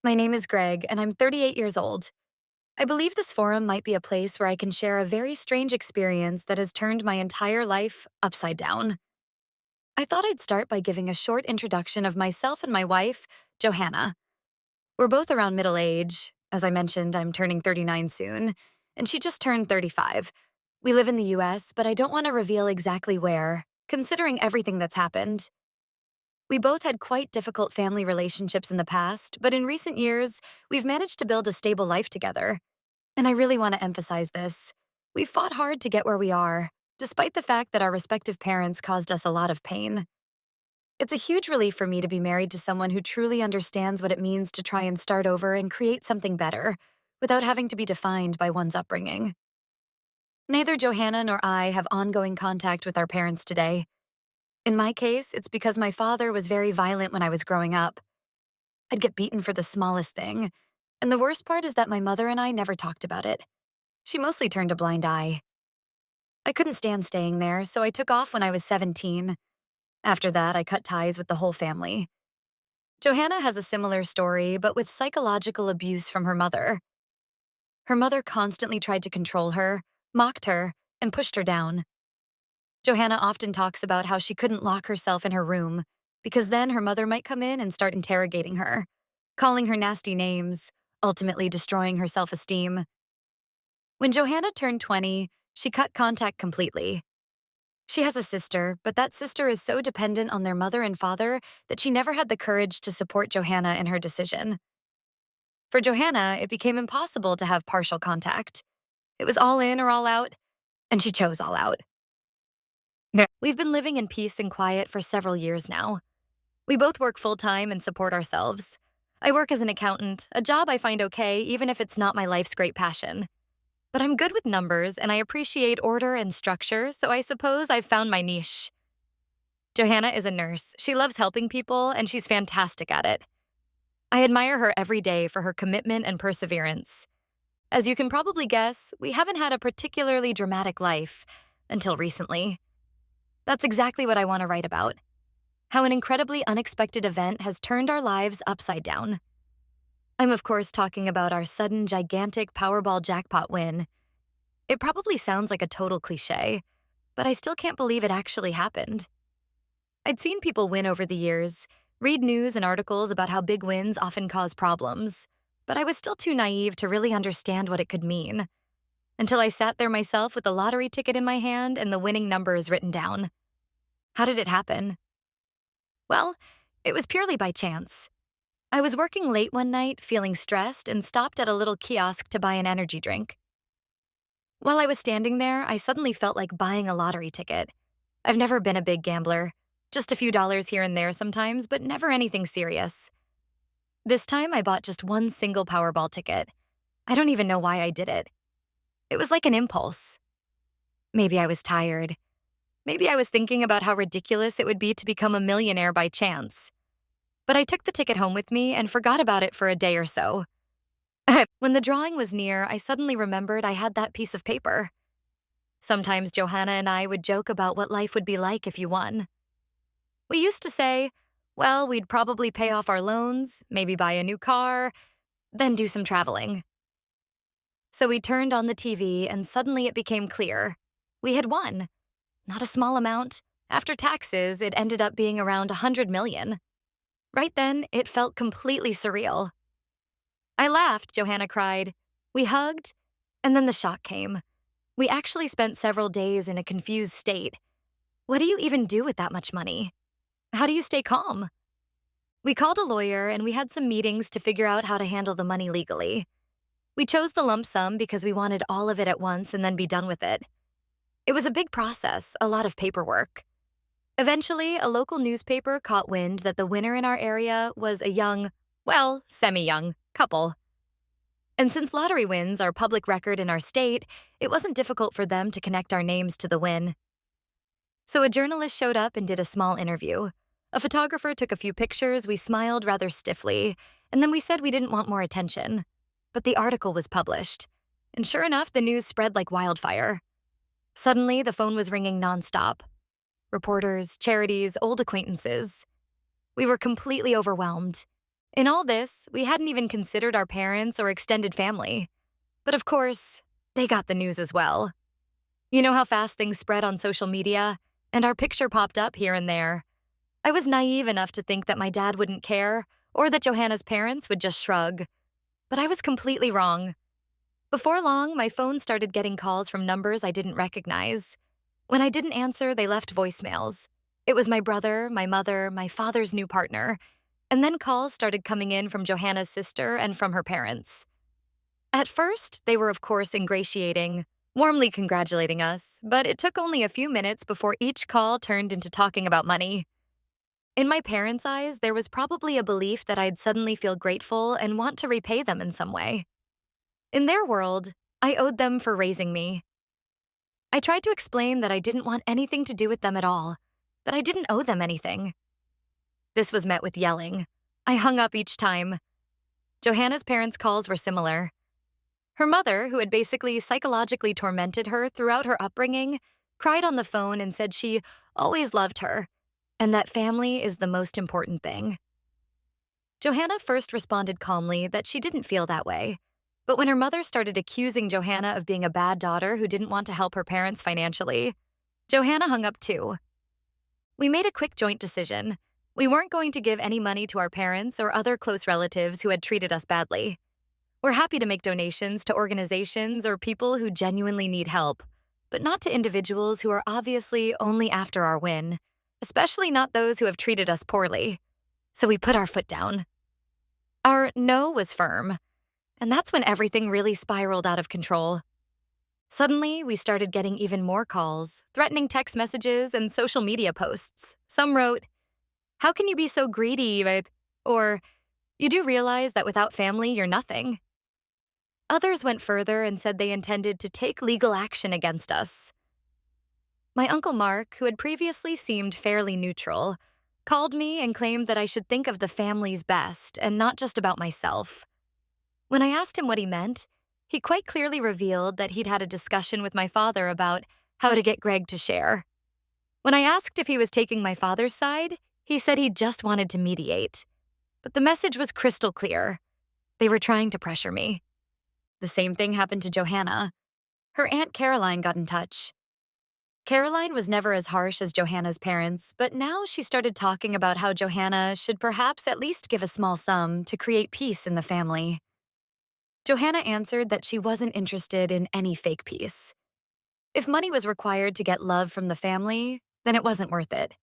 My name is Greg, and I'm 38 years old. I believe this forum might be a place where I can share a very strange experience that has turned my entire life upside down. I thought I'd start by giving a short introduction of myself and my wife, Johanna. We're both around middle age. As I mentioned, I'm turning 39 soon, and she just turned 35. We live in the US, but I don't want to reveal exactly where, considering everything that's happened. We both had quite difficult family relationships in the past, but in recent years, we've managed to build a stable life together. And I really want to emphasize this. We fought hard to get where we are, despite the fact that our respective parents caused us a lot of pain. It's a huge relief for me to be married to someone who truly understands what it means to try and start over and create something better, without having to be defined by one's upbringing. Neither Johanna nor I have ongoing contact with our parents today. In my case, it's because my father was very violent when I was growing up. I'd get beaten for the smallest thing, and the worst part is that my mother and I never talked about it. She mostly turned a blind eye. I couldn't stand staying there, so I took off when I was 17. After that, I cut ties with the whole family. Johanna has a similar story, but with psychological abuse from her mother. Her mother constantly tried to control her, mocked her, and pushed her down. Johanna often talks about how she couldn't lock herself in her room, because then her mother might come in and start interrogating her, calling her nasty names, ultimately destroying her self-esteem. When Johanna turned 20, she cut contact completely. She has a sister, but that sister is so dependent on their mother and father that she never had the courage to support Johanna in her decision. For Johanna, it became impossible to have partial contact. It was all in or all out, and she chose all out. We've been living in peace and quiet for several years now. We both work full-time and support ourselves. I work as an accountant, a job I find okay even if it's not my life's great passion. But I'm good with numbers and I appreciate order and structure, so I suppose I've found my niche. Johanna is a nurse. She loves helping people and she's fantastic at it. I admire her every day for her commitment and perseverance. As you can probably guess, we haven't had a particularly dramatic life until recently. That's exactly what I want to write about. How an incredibly unexpected event has turned our lives upside down. I'm of course talking about our sudden gigantic Powerball jackpot win. It probably sounds like a total cliche, but I still can't believe it actually happened. I'd seen people win over the years, read news and articles about how big wins often cause problems, but I was still too naive to really understand what it could mean. Until I sat there myself with the lottery ticket in my hand and the winning numbers written down. How did it happen? Well, it was purely by chance. I was working late one night, feeling stressed, and stopped at a little kiosk to buy an energy drink. While I was standing there, I suddenly felt like buying a lottery ticket. I've never been a big gambler, just a few dollars here and there sometimes, but never anything serious. This time, I bought just one single Powerball ticket. I don't even know why I did it. It was like an impulse. Maybe I was tired. Maybe I was thinking about how ridiculous it would be to become a millionaire by chance. But I took the ticket home with me and forgot about it for a day or so. When the drawing was near, I suddenly remembered I had that piece of paper. Sometimes Johanna and I would joke about what life would be like if you won. We used to say, well, we'd probably pay off our loans, maybe buy a new car, then do some traveling. So we turned on the TV and suddenly it became clear. We had won. Not a small amount. After taxes, it ended up being around 100 million. Right then, it felt completely surreal. I laughed, Johanna cried. We hugged, and then the shock came. We actually spent several days in a confused state. What do you even do with that much money? How do you stay calm? We called a lawyer and we had some meetings to figure out how to handle the money legally. We chose the lump sum because we wanted all of it at once and then be done with it. It was a big process, a lot of paperwork. Eventually, a local newspaper caught wind that the winner in our area was a young, well, semi-young, couple. And since lottery wins are public record in our state, it wasn't difficult for them to connect our names to the win. So a journalist showed up and did a small interview. A photographer took a few pictures, we smiled rather stiffly, and then we said we didn't want more attention. But the article was published. And sure enough, the news spread like wildfire. Suddenly, the phone was ringing nonstop. Reporters, charities, old acquaintances. We were completely overwhelmed. In all this, we hadn't even considered our parents or extended family. But of course, they got the news as well. You know how fast things spread on social media, and our picture popped up here and there. I was naive enough to think that my dad wouldn't care, or that Johanna's parents would just shrug. But I was completely wrong. Before long, my phone started getting calls from numbers I didn't recognize. When I didn't answer, they left voicemails. It was my brother, my mother, my father's new partner, and then calls started coming in from Johanna's sister and from her parents. At first, they were of course ingratiating, warmly congratulating us, but it took only a few minutes before each call turned into talking about money. In my parents' eyes, there was probably a belief that I'd suddenly feel grateful and want to repay them in some way. In their world, I owed them for raising me. I tried to explain that I didn't want anything to do with them at all, that I didn't owe them anything. This was met with yelling. I hung up each time. Johanna's parents' calls were similar. Her mother, who had basically psychologically tormented her throughout her upbringing, cried on the phone and said she always loved her, and that family is the most important thing. Johanna first responded calmly that she didn't feel that way, but when her mother started accusing Johanna of being a bad daughter who didn't want to help her parents financially, Johanna hung up too. We made a quick joint decision. We weren't going to give any money to our parents or other close relatives who had treated us badly. We're happy to make donations to organizations or people who genuinely need help, but not to individuals who are obviously only after our win, especially not those who have treated us poorly. So we put our foot down. Our no was firm, and that's when everything really spiraled out of control. Suddenly, we started getting even more calls, threatening text messages, and social media posts. Some wrote, "How can you be so greedy?" Or, "You do realize that without family, you're nothing." Others went further and said they intended to take legal action against us. My Uncle Mark, who had previously seemed fairly neutral, called me and claimed that I should think of the family's best and not just about myself. When I asked him what he meant, he quite clearly revealed that he'd had a discussion with my father about how to get Greg to share. When I asked if he was taking my father's side, he said he just wanted to mediate. But the message was crystal clear. They were trying to pressure me. The same thing happened to Johanna. Her Aunt Caroline got in touch. Caroline was never as harsh as Johanna's parents, but now she started talking about how Johanna should perhaps at least give a small sum to create peace in the family. Johanna answered that she wasn't interested in any fake peace. If money was required to get love from the family, then it wasn't worth it.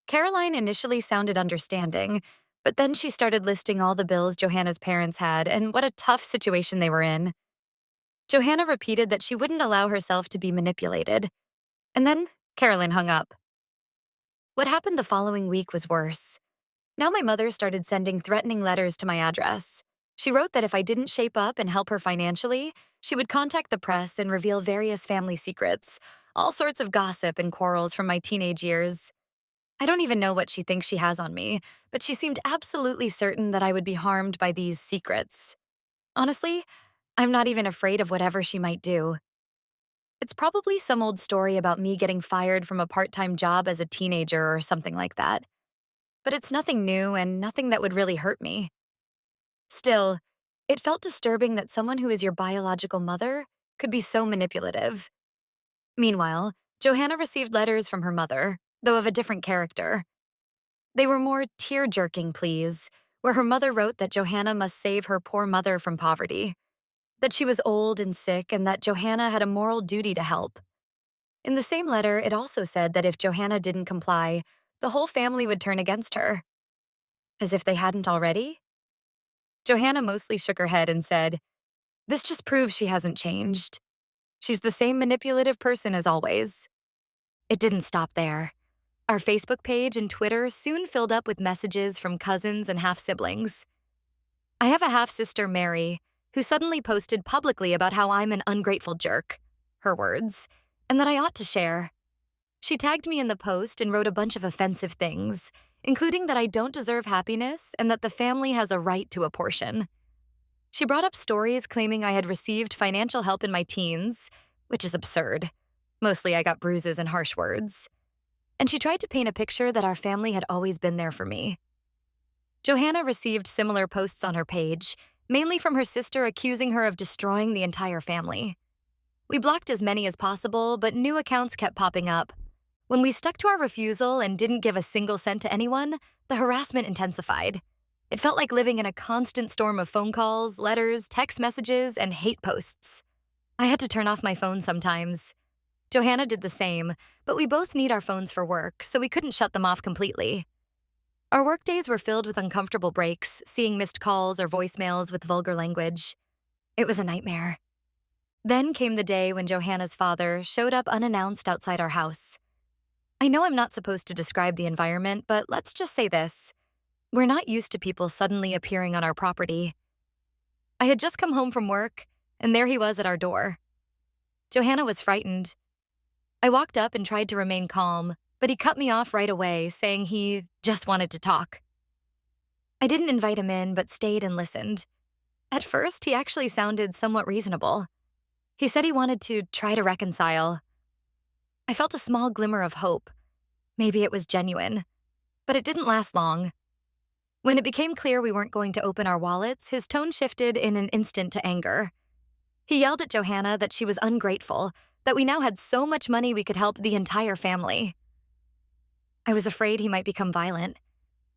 Caroline initially sounded understanding, but then she started listing all the bills Johanna's parents had and what a tough situation they were in. Johanna repeated that she wouldn't allow herself to be manipulated. And then Caroline hung up. What happened the following week was worse. Now my mother started sending threatening letters to my address. She wrote that if I didn't shape up and help her financially, she would contact the press and reveal various family secrets, all sorts of gossip and quarrels from my teenage years. I don't even know what she thinks she has on me, but she seemed absolutely certain that I would be harmed by these secrets. Honestly, I'm not even afraid of whatever she might do. It's probably some old story about me getting fired from a part-time job as a teenager or something like that. But it's nothing new and nothing that would really hurt me. Still, it felt disturbing that someone who is your biological mother could be so manipulative. Meanwhile, Johanna received letters from her mother, though of a different character. They were more tear-jerking pleas, where her mother wrote that Johanna must save her poor mother from poverty, that she was old and sick, and that Johanna had a moral duty to help. In the same letter, it also said that if Johanna didn't comply, the whole family would turn against her. As if they hadn't already? Johanna mostly shook her head and said, "This just proves she hasn't changed. She's the same manipulative person as always." It didn't stop there. Our Facebook page and Twitter soon filled up with messages from cousins and half-siblings. I have a half-sister, Mary, who suddenly posted publicly about how I'm an ungrateful jerk, her words, and that I ought to share. She tagged me in the post and wrote a bunch of offensive things, including that I don't deserve happiness and that the family has a right to a portion. She brought up stories claiming I had received financial help in my teens, which is absurd. Mostly I got bruises and harsh words. And she tried to paint a picture that our family had always been there for me. Johanna received similar posts on her page, mainly from her sister accusing her of destroying the entire family. We blocked as many as possible, but new accounts kept popping up. When we stuck to our refusal and didn't give a single cent to anyone, the harassment intensified. It felt like living in a constant storm of phone calls, letters, text messages, and hate posts. I had to turn off my phone sometimes. Johanna did the same, but we both need our phones for work, so we couldn't shut them off completely. Our workdays were filled with uncomfortable breaks, seeing missed calls or voicemails with vulgar language. It was a nightmare. Then came the day when Johanna's father showed up unannounced outside our house. I know I'm not supposed to describe the environment, but let's just say this. We're not used to people suddenly appearing on our property. I had just come home from work, and there he was at our door. Johanna was frightened. I walked up and tried to remain calm, but he cut me off right away, saying he just wanted to talk. I didn't invite him in, but stayed and listened. At first, he actually sounded somewhat reasonable. He said he wanted to try to reconcile. I felt a small glimmer of hope. Maybe it was genuine. But it didn't last long. When it became clear we weren't going to open our wallets, his tone shifted in an instant to anger. He yelled at Johanna that she was ungrateful, that we now had so much money we could help the entire family. I was afraid he might become violent.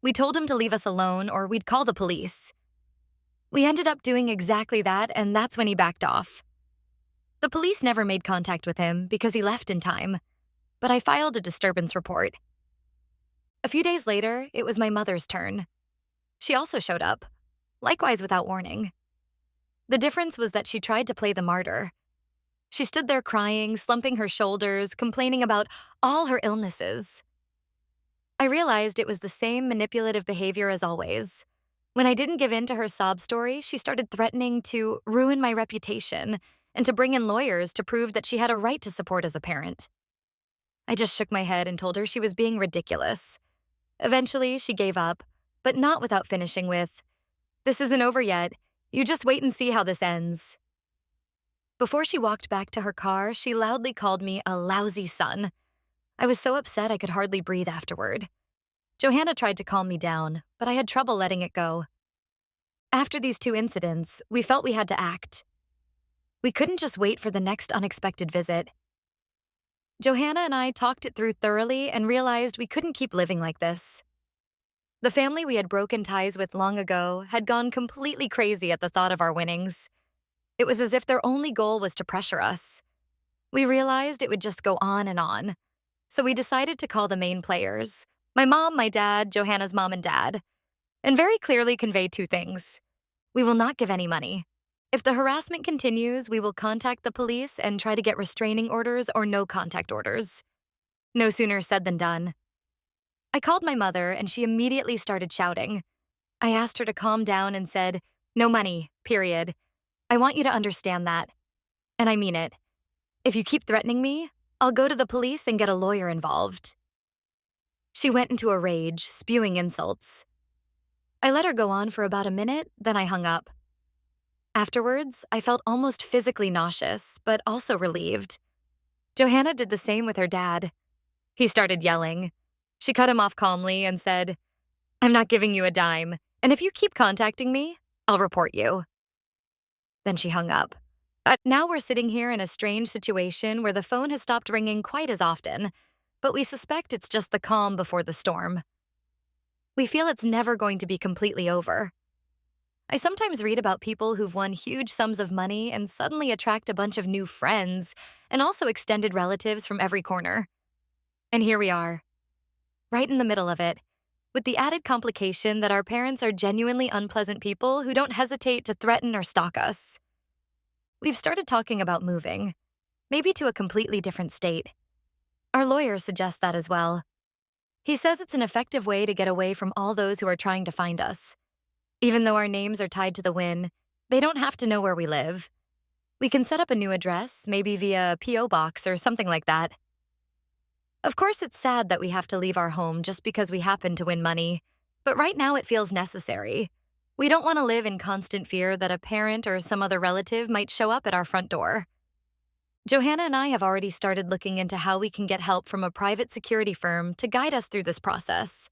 We told him to leave us alone or we'd call the police. We ended up doing exactly that, and that's when he backed off. The police never made contact with him because he left in time, but I filed a disturbance report. A few days later, it was my mother's turn. She also showed up, likewise without warning. The difference was that she tried to play the martyr. She stood there crying, slumping her shoulders, complaining about all her illnesses. I realized it was the same manipulative behavior as always. When I didn't give in to her sob story, she started threatening to ruin my reputation and to bring in lawyers to prove that she had a right to support as a parent. I just shook my head and told her she was being ridiculous. Eventually, she gave up, but not without finishing with, "This isn't over yet. You just wait and see how this ends." Before she walked back to her car, she loudly called me a lousy son. I was so upset I could hardly breathe afterward. Johanna tried to calm me down, but I had trouble letting it go. After these two incidents, we felt we had to act. We couldn't just wait for the next unexpected visit. Johanna and I talked it through thoroughly and realized we couldn't keep living like this. The family we had broken ties with long ago had gone completely crazy at the thought of our winnings. It was as if their only goal was to pressure us. We realized it would just go on, so we decided to call the main players, my mom, my dad, Johanna's mom and dad, and very clearly convey two things. We will not give any money. If the harassment continues, we will contact the police and try to get restraining orders or no contact orders. No sooner said than done. I called my mother and she immediately started shouting. I asked her to calm down and said, "No money, period. I want you to understand that. And I mean it. If you keep threatening me, I'll go to the police and get a lawyer involved." She went into a rage, spewing insults. I let her go on for about a minute, then I hung up. Afterwards, I felt almost physically nauseous, but also relieved. Johanna did the same with her dad. He started yelling. She cut him off calmly and said, "I'm not giving you a dime, and if you keep contacting me, I'll report you." Then she hung up. Now we're sitting here in a strange situation where the phone has stopped ringing quite as often, but we suspect it's just the calm before the storm. We feel it's never going to be completely over. I sometimes read about people who've won huge sums of money and suddenly attract a bunch of new friends and also extended relatives from every corner. And here we are, right in the middle of it, with the added complication that our parents are genuinely unpleasant people who don't hesitate to threaten or stalk us. We've started talking about moving, maybe to a completely different state. Our lawyer suggests that as well. He says it's an effective way to get away from all those who are trying to find us. Even though our names are tied to the win, they don't have to know where we live. We can set up a new address, maybe via a P.O. box or something like that. Of course, it's sad that we have to leave our home just because we happen to win money, but right now it feels necessary. We don't want to live in constant fear that a parent or some other relative might show up at our front door. Johanna and I have already started looking into how we can get help from a private security firm to guide us through this process.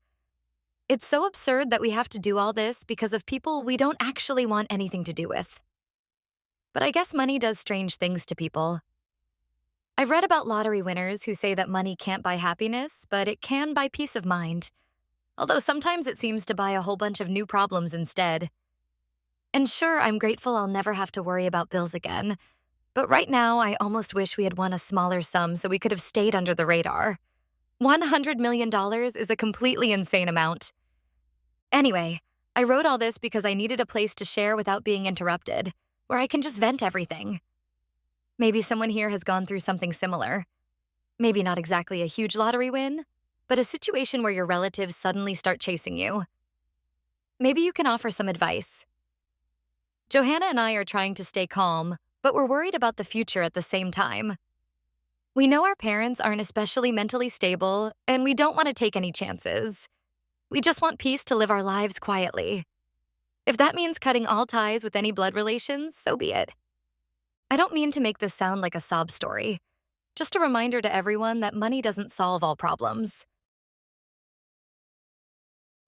It's so absurd that we have to do all this because of people we don't actually want anything to do with. But I guess money does strange things to people. I've read about lottery winners who say that money can't buy happiness, but it can buy peace of mind. Although sometimes it seems to buy a whole bunch of new problems instead. And sure, I'm grateful I'll never have to worry about bills again. But right now, I almost wish we had won a smaller sum so we could have stayed under the radar. $100 million is a completely insane amount. Anyway, I wrote all this because I needed a place to share without being interrupted, where I can just vent everything. Maybe someone here has gone through something similar. Maybe not exactly a huge lottery win, but a situation where your relatives suddenly start chasing you. Maybe you can offer some advice. Johanna and I are trying to stay calm, but we're worried about the future at the same time. We know our parents aren't especially mentally stable, and we don't want to take any chances. We just want peace to live our lives quietly. If that means cutting all ties with any blood relations, so be it. I don't mean to make this sound like a sob story. Just a reminder to everyone that money doesn't solve all problems.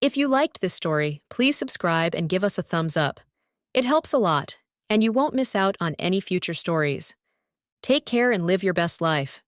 If you liked this story, please subscribe and give us a thumbs up. It helps a lot, and you won't miss out on any future stories. Take care and live your best life.